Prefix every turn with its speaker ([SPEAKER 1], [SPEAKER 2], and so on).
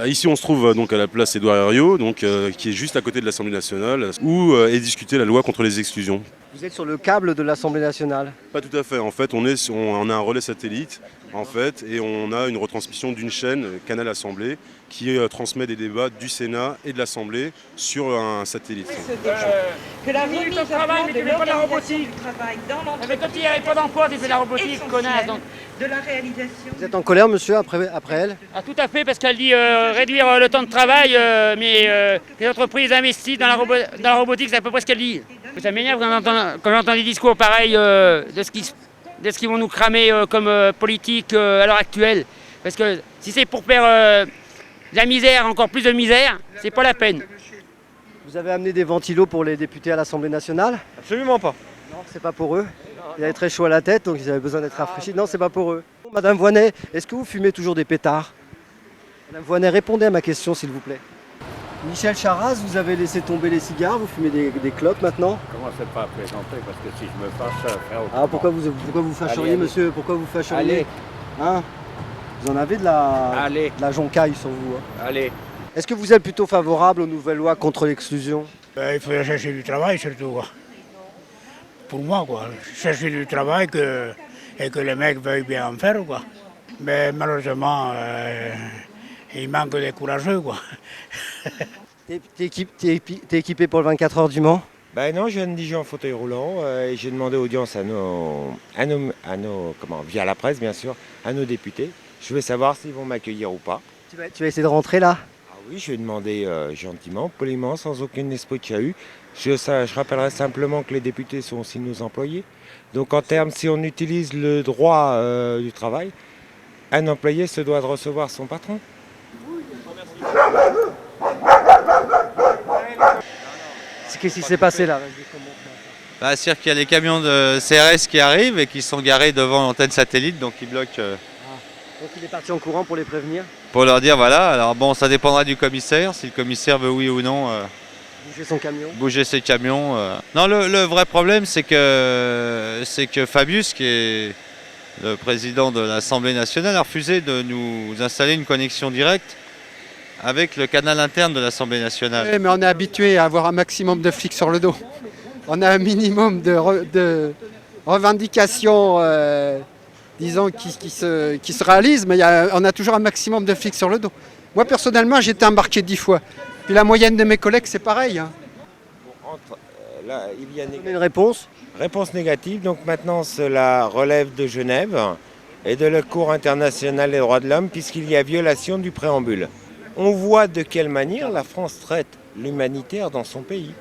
[SPEAKER 1] Ici, on se trouve donc à la place Édouard Herriot, qui est juste à côté de l'Assemblée nationale, où est discutée la loi contre les exclusions.
[SPEAKER 2] Vous êtes sur le câble de l'Assemblée nationale.
[SPEAKER 1] Pas tout à fait. En fait, on a un relais satellite, en fait, et on a une retransmission d'une chaîne, Canal Assemblée, qui transmet des débats du Sénat et de l'Assemblée sur un satellite.
[SPEAKER 3] Que la remise à plat de l'organisation du travail dans l'entreprise. Mais quand il n'y avait pas d'emploi, tu fais la robotique, connasse. De la réalisation.
[SPEAKER 2] Vous êtes en colère, monsieur, après elle?
[SPEAKER 4] Ah, tout à fait, parce qu'elle dit réduire le temps de travail, mais les entreprises investissent dans la robotique, c'est à peu près ce qu'elle dit. Ça m'énerve quand j'entends des discours pareils de ce qu'ils vont nous cramer comme politique à l'heure actuelle. Parce que si c'est pour faire la misère, encore plus de misère, c'est pas la peine.
[SPEAKER 2] Vous avez amené des ventilos pour les députés à l'Assemblée nationale?
[SPEAKER 5] Absolument pas.
[SPEAKER 2] Non, c'est pas pour eux. Ils avaient très chaud à la tête, donc ils avaient besoin d'être rafraîchis. Non, c'est pas pour eux. Madame Voynet, est-ce que vous fumez toujours des pétards? Madame Voynet, répondez à ma question, s'il vous plaît. Michel Charasse, vous avez laissé tomber les cigares, vous fumez des clopes maintenant?
[SPEAKER 6] Commencez pas à plaisanter parce que si je me fâche, faire autrement.
[SPEAKER 2] Ah, pourquoi vous fâcheriez,
[SPEAKER 6] Allez.
[SPEAKER 2] monsieur? Pourquoi vous fâcheriez?
[SPEAKER 6] Allez.
[SPEAKER 2] Hein? Vous en avez de la joncaille sur vous. Hein.
[SPEAKER 6] Allez.
[SPEAKER 2] Est-ce que vous êtes plutôt favorable aux nouvelles lois contre l'exclusion?
[SPEAKER 7] Il faut chercher du travail surtout. Quoi. Pour moi, quoi. Chercher du travail et que les mecs veuillent bien en faire. Quoi. Mais malheureusement, il manque des courageux. Quoi.
[SPEAKER 2] T'es équipé pour le 24 heures du Mans?
[SPEAKER 5] Ben non, je viens de Dijon en fauteuil roulant et j'ai demandé audience à nos via la presse bien sûr, à nos députés. Je veux savoir s'ils vont m'accueillir ou pas.
[SPEAKER 2] Tu vas essayer de rentrer là?
[SPEAKER 5] Ah oui, je vais demander gentiment, poliment, sans aucun esprit de chahut. Je rappellerai simplement que les députés sont aussi nos employés. Donc en termes, si on utilise le droit du travail, un employé se doit de recevoir son patron.
[SPEAKER 2] Qu'est-ce qui s'est passé là?
[SPEAKER 8] C'est-à-dire qu'il y a des camions de CRS qui arrivent et qui sont garés devant l'antenne satellite, donc ils bloquent.
[SPEAKER 2] Donc il est parti en courant pour les prévenir?
[SPEAKER 8] Pour leur dire voilà, alors bon, ça dépendra du commissaire, si le commissaire veut oui ou non
[SPEAKER 2] Bouger son camion?
[SPEAKER 8] bouger ses camions. Non, le vrai problème, c'est que Fabius, qui est le président de l'Assemblée nationale, a refusé de nous installer une connexion directe avec le canal interne de l'Assemblée nationale.
[SPEAKER 9] Oui, mais on est habitué à avoir un maximum de flics sur le dos. On a un minimum de revendications, disons, qui se réalisent, mais on a toujours un maximum de flics sur le dos. Moi, personnellement, j'ai été embarqué 10 fois. Puis la moyenne de mes collègues, c'est pareil. Hein.
[SPEAKER 5] Là, il y a
[SPEAKER 2] Une réponse?
[SPEAKER 5] réponse négative, donc maintenant cela relève de Genève et de la Cour internationale des droits de l'homme puisqu'il y a violation du préambule. On voit de quelle manière la France traite l'humanitaire dans son pays.